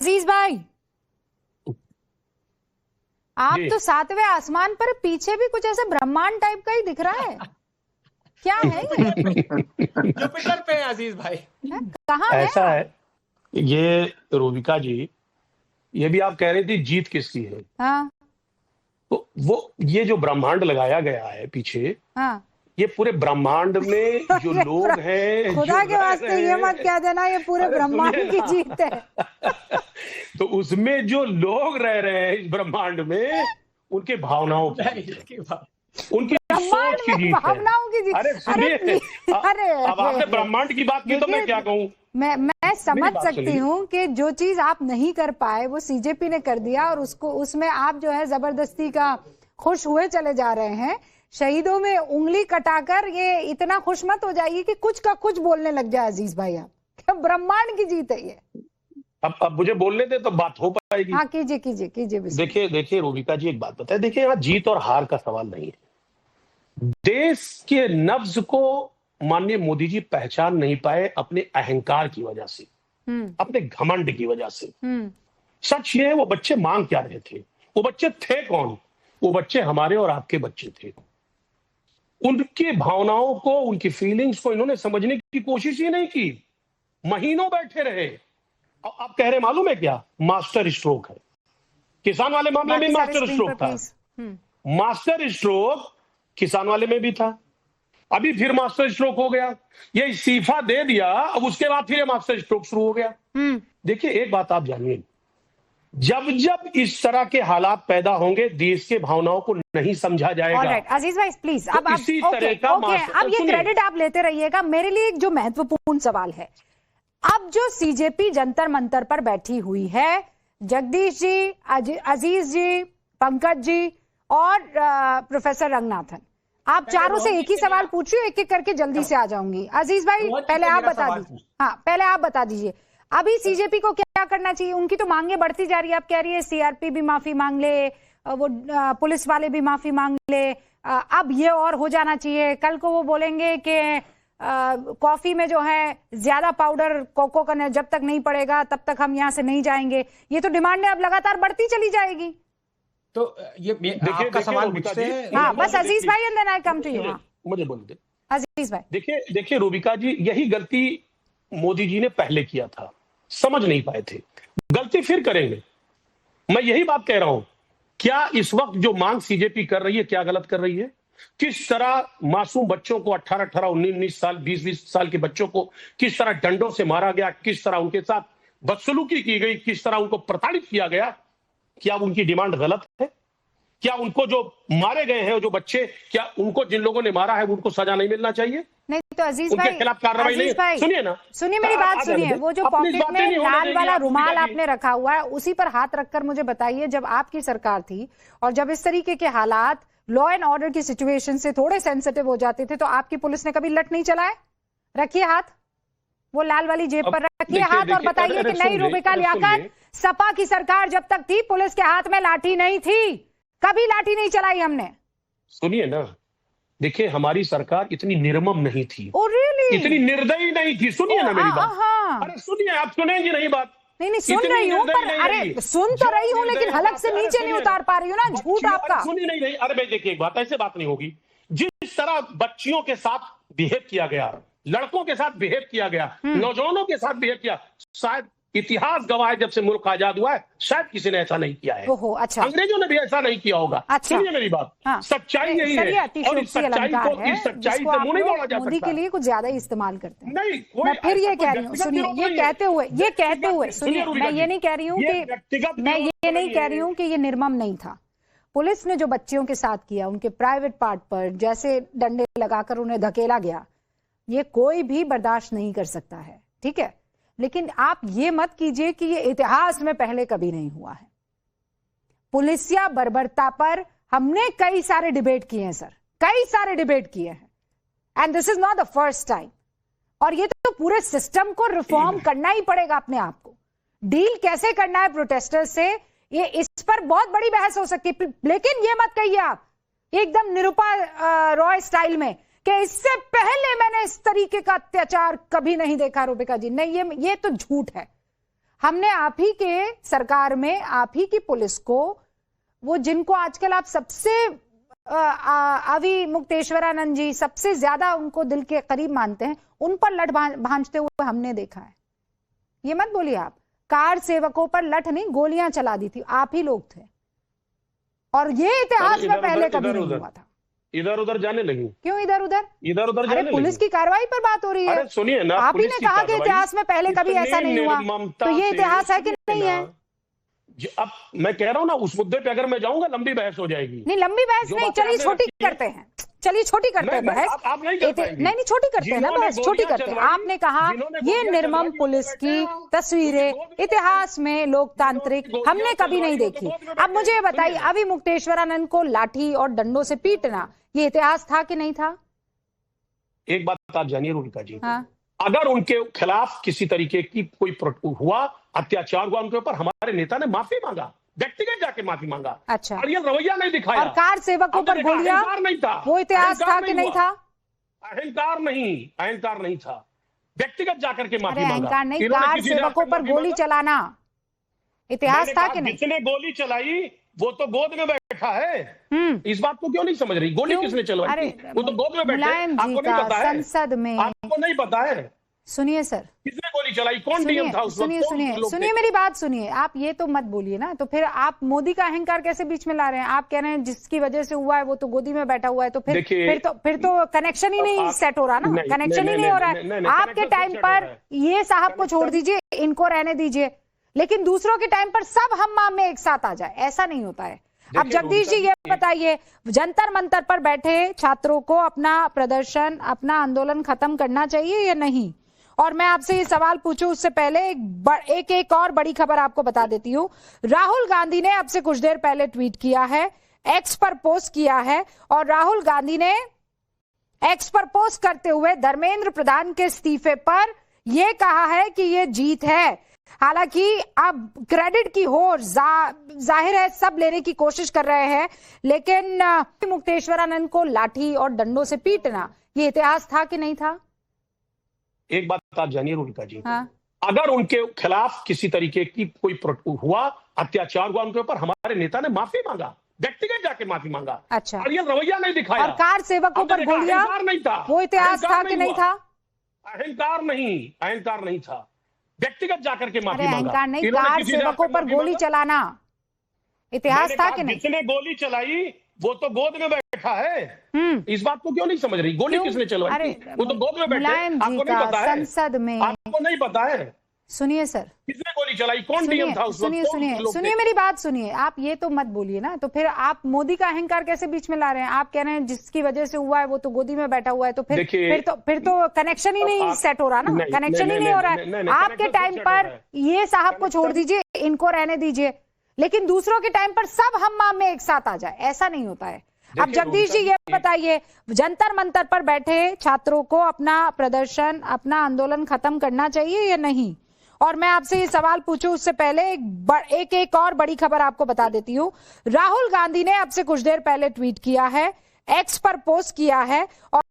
अजीज भाई, आप तो सातवें आसमान पर, पीछे भी कुछ ऐसा ब्रह्मांड टाइप का ही दिख रहा है, क्या है ये? जुपिटर पे है अजीज भाई। कहाँ है? ऐसा है ये रूबिका जी, ये भी आप कह रही थी जीत किसकी है। हाँ तो वो ये जो ब्रह्मांड लगाया गया है पीछे, हाँ, ये पूरे ब्रह्मांड में जो लोग हैं, खुदा के वास्ते ये मत कह देना ये पूरे ब्रह्मांड की जीत है। तो उसमें जो लोग रह रहे हैं इस ब्रह्मांड में, उनके भावनाओं की, उनकी सोच की जीत है। भावनाओं की जीत। अरे सुनिए, अरे अब आपने ब्रह्मांड की बात की तो मैं क्या कहूँ। मैं समझ सकती हूँ कि जो चीज आप नहीं कर पाए वो सीजेपी ने कर दिया, और उसको उसमें आप जो है जबरदस्ती का खुश हुए चले जा रहे हैं। शहीदों में उंगली कटाकर ये इतना खुश मत हो जाइए कि कुछ का कुछ बोलने लग जाए अजीज भाई। आप ब्रह्मांड की जीत है ये। अब मुझे बोलने दे तो बात हो पाएगी। हाँ कीजिए कीजिए कीजिए। देखिए रूबिका जी, एक बात बताए, देखिए यहाँ जीत और हार का सवाल नहीं है। देश के नब्ज को माननीय मोदी जी पहचान नहीं पाए अपने अहंकार की वजह से, अपने घमंड की वजह से। सच ये है, वो बच्चे मांग क्या रहे थे? वो बच्चे थे कौन? वो बच्चे हमारे और आपके बच्चे थे। उनकी भावनाओं को, उनकी फीलिंग्स को इन्होंने समझने की कोशिश ही नहीं की। महीनों बैठे रहे। आप कह रहे मालूम है क्या? मास्टर स्ट्रोक है। किसान वाले मामले में मास्टर स्ट्रोक था। मास्टर स्ट्रोक किसान वाले में भी था, अभी फिर मास्टर स्ट्रोक हो गया। ये इस्तीफा दे दिया, अब उसके बाद फिर मास्टर स्ट्रोक शुरू हो गया। देखिए एक बात आप जानिए, जब जब इस तरह के हालात पैदा होंगे, देश के भावनाओं को नहीं समझा जाएगा। ऑलराइट अजीज भाई प्लीज, अब आप इसी तरह का अब ये क्रेडिट आप लेते रहिएगा। मेरे लिए एक जो महत्वपूर्ण सवाल है, अब जो सीजेपी जंतर मंतर पर बैठी हुई है, जगदीश जी, अजीज जी, पंकज जी और प्रोफेसर रंगनाथन, आप चारों से एक ही सवाल पूछिए, एक एक करके जल्दी से आ जाऊंगी। अजीज भाई पहले आप बता दीजिए। हाँ पहले आप बता दीजिए, अभी सीजेपी को क्या करना चाहिए? उनकी तो मांगे बढ़ती जा रही है। आप कह रही है सीआरपी भी माफी मांग ले, वो पुलिस वाले भी माफी मांग ले, अब ये और हो जाना चाहिए। कल को वो बोलेंगे कि कॉफी में जो है ज्यादा पाउडर कोको का जब तक नहीं पड़ेगा तब तक हम यहाँ से नहीं जाएंगे। ये तो डिमांड अब लगातार बढ़ती चली जाएगी। तो ये आपका सवाल मुझसे है। हाँ बस अजीज भाई and then I come to you. मुझे बोल दे अजीज भाई। देखिए रूबिका जी, यही गलती मोदी जी ने पहले किया था, समझ नहीं पाए थे। गलती फिर करेंगे। मैं यही बात कह रहा हूं, क्या इस वक्त जो मांग सीजेपी कर रही है, क्या गलत कर रही है? किस तरह मासूम बच्चों को, 18-18, 19-19 साल, 20-20 साल के बच्चों को किस तरह डंडों से मारा गया, किस तरह उनके साथ बदसलूकी की गई, किस तरह उनको प्रताड़ित किया गया। क्या उनकी डिमांड गलत है? क्या उनको जो मारे गए हैं, जो बच्चे, क्या उनको जिन लोगों ने मारा है उनको सजा नहीं मिलना चाहिए? नहीं तो अजीज उनके भाई, खिलाफ कार्रवाई नहीं? सुनिए ना, सुनिए मेरी बात सुनिए। वो जो पॉकेट में लाल वाला रुमाल आपने रखा हुआ है, उसी पर हाथ रखकर मुझे बताइए, जब आपकी सरकार थी और जब इस तरीके के हालात लॉ एंड ऑर्डर की सिचुएशन से थोड़े सेंसिटिव हो जाते थे, तो आपकी पुलिस ने कभी लठ नहीं चलाए? रखिए हाथ, वो लाल वाली जेब पर रखिए हाथ और बताइए कि नहीं रूबिका लियाकत, सपा की सरकार जब तक थी पुलिस के हाथ में लाठी नहीं थी, कभी लाठी नहीं चलाई हमने। सुनिए ना, देखिए हमारी सरकार इतनी निर्मम नहीं थी। Oh really? इतनी निर्दयी नहीं थी। सुनिए ना मेरी बात। अरे सुनिए, आप सुनेंगी नहीं बात? नहीं सुन रही हूँ, पर अरे सुन तो रही हूँ, लेकिन हलक से नीचे नहीं उतार पा रही हूँ ना, झूठ आपका। सुनी नहीं। अरे भाई देखिए एक बात, ऐसे बात नहीं होगी। जिस तरह बच्चियों के साथ बिहेव किया गया, लड़कों के साथ बिहेव किया गया, नौजवानों के साथ बिहेव किया, शायद इतिहास गवाह है, जब से मुल्क आजाद हुआ है शायद किसी ने ऐसा नहीं किया है। ओहो, अच्छा। अंग्रेजों ने भी ऐसा नहीं किया होगा। अच्छा। सुनिए मेरी बात। हाँ। सच्चाई यही है, और इस सच्चाई से मुंह नहीं मोड़ा जा सकता। मोदी के लिए कुछ ज्यादा ही इस्तेमाल करते हैं। नहीं, मैं फिर ये कह रही हूँ, सुनिए, ये कहते हुए सुनिए, मैं ये नहीं कह रही हूँ कि ये निर्मम नहीं था। पुलिस ने जो बच्चियों के साथ किया, उनके प्राइवेट पार्ट पर जैसे डंडे लगाकर उन्हें धकेला गया, ये कोई भी बर्दाश्त नहीं कर सकता है, ठीक है? लेकिन आप ये मत कीजिए कि ये इतिहास में पहले कभी नहीं हुआ है। पुलिसिया बर्बरता पर हमने कई सारे डिबेट किए हैं सर, कई सारे डिबेट किए हैं, and this is not the first time. और ये तो पूरे सिस्टम को रिफॉर्म करना ही पड़ेगा अपने आप को। डील कैसे करना है प्रोटेस्टर्स से, ये इस पर बहुत बड़ी बहस हो सकती है, लेकिन ये मत कहिए आप एकदम निरुपा रॉय स्टाइल में कि इससे पहले मैंने इस तरीके का अत्याचार कभी नहीं देखा। रूबिका जी नहीं, ये तो झूठ है। हमने आप ही के सरकार में आप ही की पुलिस को, वो जिनको आजकल आप सबसे अभी मुक्तेश्वरानंद जी सबसे ज्यादा उनको दिल के करीब मानते हैं, उन पर लठ भांजते हुए हमने देखा है। ये मत बोलिए आप, कार सेवकों पर लठ नहीं गोलियां चला दी थी, आप ही लोग थे। और ये इतिहास में पहले कभी नहीं हुआ था। इधर उधर जाने लगी क्यों? इधर उधर जाने पुलिस की कार्रवाई पर बात हो रही है। सुनिए ना, आप ही ने कहा कि इतिहास में पहले कभी ऐसा नहीं हुआ, तो ये इतिहास है कि नहीं है? अब मैं कह रहा हूँ ना, उस मुद्दे पे अगर मैं जाऊंगा लंबी बहस हो जाएगी। नहीं लंबी बहस नहीं, चलिए छोटी करते हैं, चलिए छोटी करते हैं बहस। आप नहीं कर पाएंगे। नहीं छोटी करते हैं ना बहस, छोटी करते हैं। आपने कहा ये निर्मम पुलिस की तस्वीरें इतिहास में लोकतांत्रिक हमने कभी नहीं देखी। अब मुझे ये बताइए, अभी मुक्तेश्वरानंद को लाठी और डंडों से पीटना ये इतिहास था कि नहीं था? एक बात आप जानिए रुलिका जी, हाँ? अगर उनके खिलाफ किसी तरीके की कोई हुआ, अत्याचार हुआ उनके ऊपर, हमारे नेता ने माफी मांगा, व्यक्तिगत जाके माफी मांगा। अच्छा, और ये रवैया नहीं दिखाया। और कार सेवकों पर गोलियां नहीं था, वो इतिहास था कि नहीं था? अहंकार नहीं था, व्यक्तिगत जाकर के माफी मांगा। अहंकार नहीं, कार सेवकों पर गोली चलाना इतिहास था कि नहीं? जिसने गोली चलाई वो तो गोद में बैठा है। इस बात को क्यों नहीं समझ रही? गोली किसने चलवाई? वो तो गोद में बैठे। आपको नहीं पता है? संसद में आपको नहीं पता है? सुनिए सर, किसने गोली चलाई? कौन डीएम था उस वक्त? सुनिए मेरी बात सुनिए। आप ये तो मत बोलिए ना, तो फिर आप मोदी का अहंकार कैसे बीच में ला रहे हैं? आप कह रहे हैं जिसकी वजह से हुआ है वो तो गोदी में बैठा हुआ है, तो फिर तो कनेक्शन ही नहीं सेट हो रहा ना, कनेक्शन ही नहीं हो रहा है। आपके टाइम पर ये साहब को छोड़ दीजिए, इनको रहने दीजिए, लेकिन दूसरों के टाइम पर सब हम में एक साथ आ जाए, ऐसा नहीं होता है। अब जगदीश जी ये बताइए, जंतर मंतर पर बैठे छात्रों को अपना प्रदर्शन, अपना आंदोलन खत्म करना चाहिए या नहीं? और मैं आपसे ये सवाल पूछूं उससे पहले एक और बड़ी खबर आपको बता देती हूं। राहुल गांधी ने अब से कुछ देर पहले ट्वीट किया है, एक्स पर पोस्ट किया है, और राहुल गांधी ने एक्स पर पोस्ट करते हुए धर्मेंद्र प्रधान के इस्तीफे पर यह कहा है कि ये जीत है। हालांकि अब क्रेडिट की होड़ जाहिर है सब लेने की कोशिश कर रहे हैं, लेकिन मुक्तेश्वरानंद को लाठी और डंडों से पीटना ये इतिहास था कि नहीं था? एक बात आप जानिए रुलिका जी, हाँ? अगर उनके खिलाफ किसी तरीके की कोई हुआ, अत्याचार हुआ उनके ऊपर, हमारे नेता ने माफी मांगा, व्यक्तिगत जाके माफी मांगा। अच्छा, और ये रवैया नहीं दिखाया। और कार सेवकों पर गोलियां नहीं था, वो इतिहास था कि नहीं था? अहंकार नहीं था, व्यक्तिगत जाकर के माफी मांगा। अहंकार नहीं, कार सेवकों पर गोली चलाना इतिहास था कि नहीं? जिसने गोली चलाई वो तो गोद में बैठा है। इस बात को क्यों नहीं समझ रही? गोली किसने चलवाई? वो तो गोद में बैठे। आपको नहीं पता है? संसद में आपको नहीं पता है? सुनिए सर, किसने गोली चलाई? कौन डीएम था उस वक्त? सुनिए मेरी बात सुनिए। आप ये तो मत बोलिए ना, तो फिर आप मोदी का अहंकार कैसे बीच में ला रहे हैं? आप कह रहे हैं जिसकी वजह से हुआ है वो तो गोदी में बैठा हुआ है, तो फिर तो कनेक्शन ही नहीं सेट हो रहा ना, कनेक्शन ही नहीं हो रहा है। आपके टाइम पर ये साहब को छोड़ दीजिए, इनको रहने दीजिए, लेकिन दूसरों के टाइम पर सब हम में एक साथ आ जाए, ऐसा नहीं होता है। अब जगदीश जी ये बताइए, जंतर मंतर पर बैठे छात्रों को अपना प्रदर्शन, अपना आंदोलन खत्म करना चाहिए या नहीं? और मैं आपसे ये सवाल पूछूं उससे पहले एक और बड़ी खबर आपको बता देती हूं। राहुल गांधी ने अब से कुछ देर पहले ट्वीट किया है, एक्स पर पोस्ट किया है, और